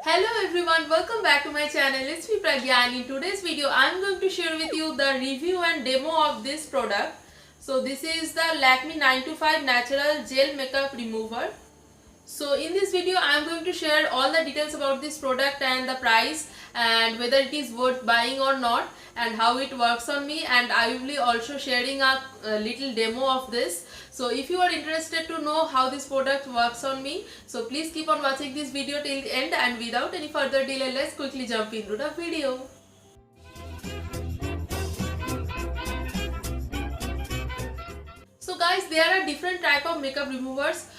Hello everyone, welcome back to my channel. It's me Pragya, and in today's video I'm going to share with you the review and demo of this product. So this is the Lakme 925 Natural Gel Makeup Remover. So in this video I am going to share all the details about this product and the price and whether it is worth buying or not and how it works on me, and I will be also sharing a little demo of this. So if you are interested to know how this product works on me, so please keep on watching this video till the end, and without any further delay let's quickly jump into the video. So guys, there are different type of makeup removers.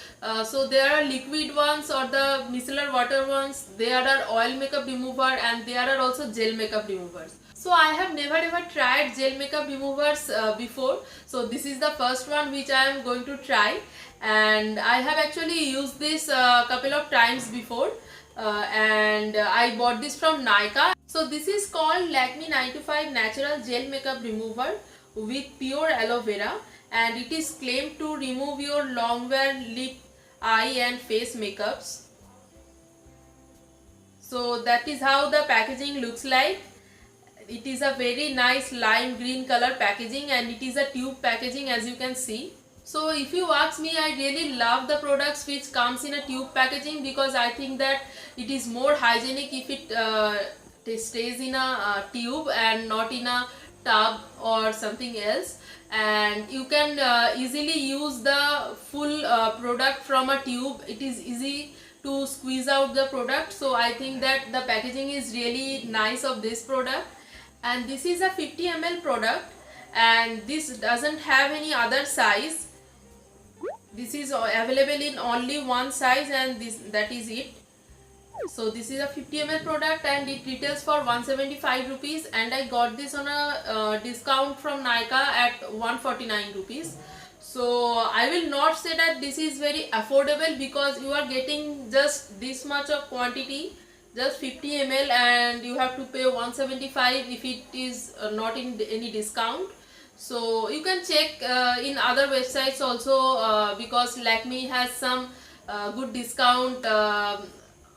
So there are liquid ones or the micellar water ones, there are oil makeup remover, and there are also gel makeup removers. So I have never ever tried gel makeup removers before. So this is the first one which I am going to try, and I have actually used this a couple of times before, and I bought this from Nykaa. So this is called Lakme 925 Natural Gel Makeup Remover with pure aloe vera, and it is claimed to remove your long wear lip, eye and face makeups. So that is how the packaging looks like. It is a very nice lime green color packaging, and it is a tube packaging, as you can see. So if you ask me, I really love the products which comes in a tube packaging, because I think that it is more hygienic if it stays in a tube and not in a tub or something else, and you can easily use the full product from a tube. It is easy to squeeze out the product, so I think that the packaging is really nice of this product. And this is a 50 ml product, and this doesn't have any other size. This is available in only one size, and that is it. So this is a 50 ml product and it retails for 175 rupees, and I got this on a discount from Nykaa at 149 rupees. So I will not say that this is very affordable, because you are getting just this much of quantity, just 50 ml, and you have to pay 175 if it is not in any discount. So you can check in other websites also, because Lakme has some good discount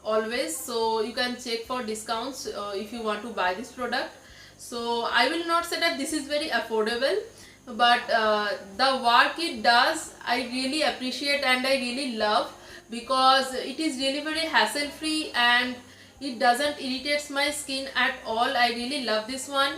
always, so you can check for discounts if you want to buy this product. So I will not say that this is very affordable, but the work it does I really appreciate and I really love, because it is really very hassle free and it doesn't irritate my skin at all. I really love this one,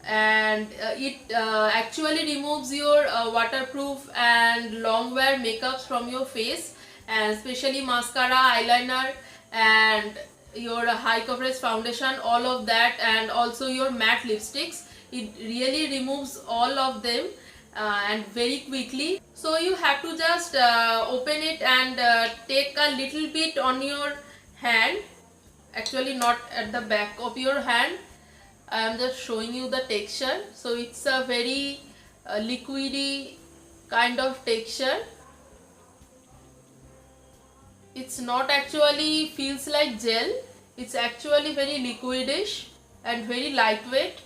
and it actually removes your waterproof and long wear makeups from your face, and especially mascara, eyeliner and your high coverage foundation, all of that, and also your matte lipsticks. It really removes all of them and very quickly. So you have to just open it and take a little bit on your hand, actually not at the back of your hand. I am just showing you the texture. So it's a very liquidy kind of texture. It's not actually feels like gel, it's actually very liquidish and very lightweight.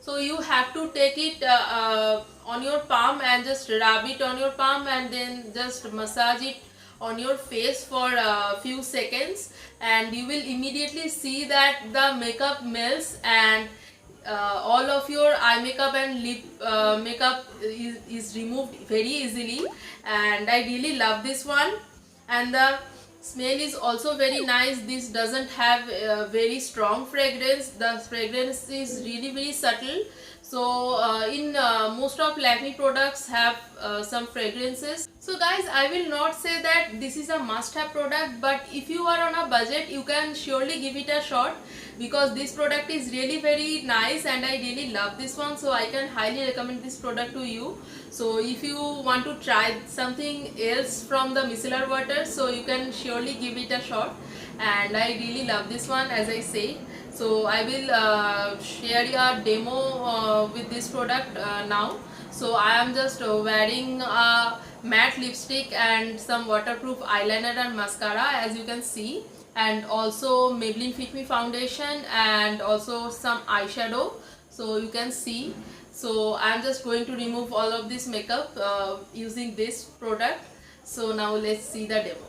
So you have to take it on your palm and just rub it on your palm, and then just massage it on your face for a few seconds, and you will immediately see that the makeup melts, and all of your eye makeup and lip makeup is removed very easily. And I really love this one, and the smell is also very nice. This doesn't have a very strong fragrance, the fragrance is really very subtle. So in most of Lakme products have some fragrances. So guys, I will not say that this is a must have product, but if you are on a budget you can surely give it a shot, because this product is really very nice and I really love this one. So I can highly recommend this product to you. So if you want to try something else from the micellar water, so you can surely give it a shot, and I really love this one, as I say. So I will share your demo with this product now. So I am just wearing a matte lipstick and some waterproof eyeliner and mascara, as you can see, and also Maybelline Fit Me foundation and also some eyeshadow, so you can see. So I am just going to remove all of this makeup using this product. So now let's see the demo.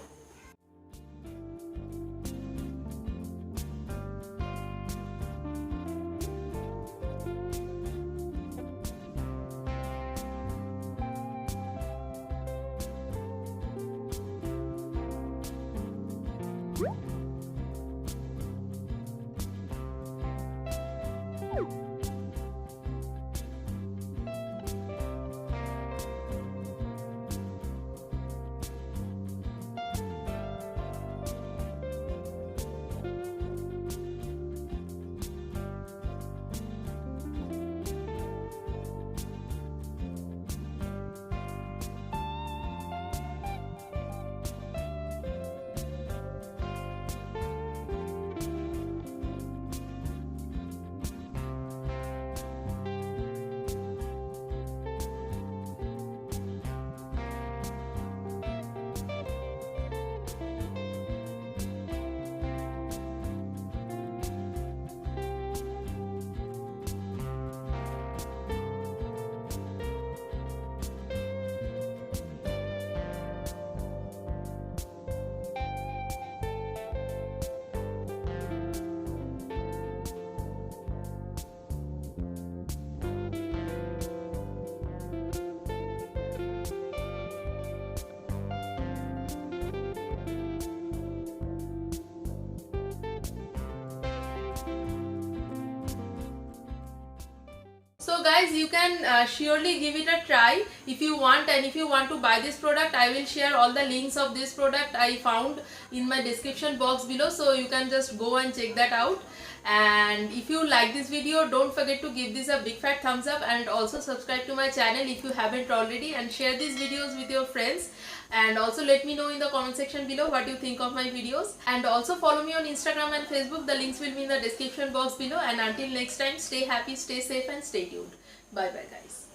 So guys, you can surely give it a try if you want, and if you want to buy this product, I will share all the links of this product I found in my description box below, so you can just go and check that out. And if you like this video, don't forget to give this a big fat thumbs up, and also subscribe to my channel if you haven't already, and share these videos with your friends. And also let me know in the comment section below what you think of my videos, and also follow me on Instagram and Facebook. The links will be in the description box below. And until next time, stay happy, stay safe, and stay tuned. Bye bye guys.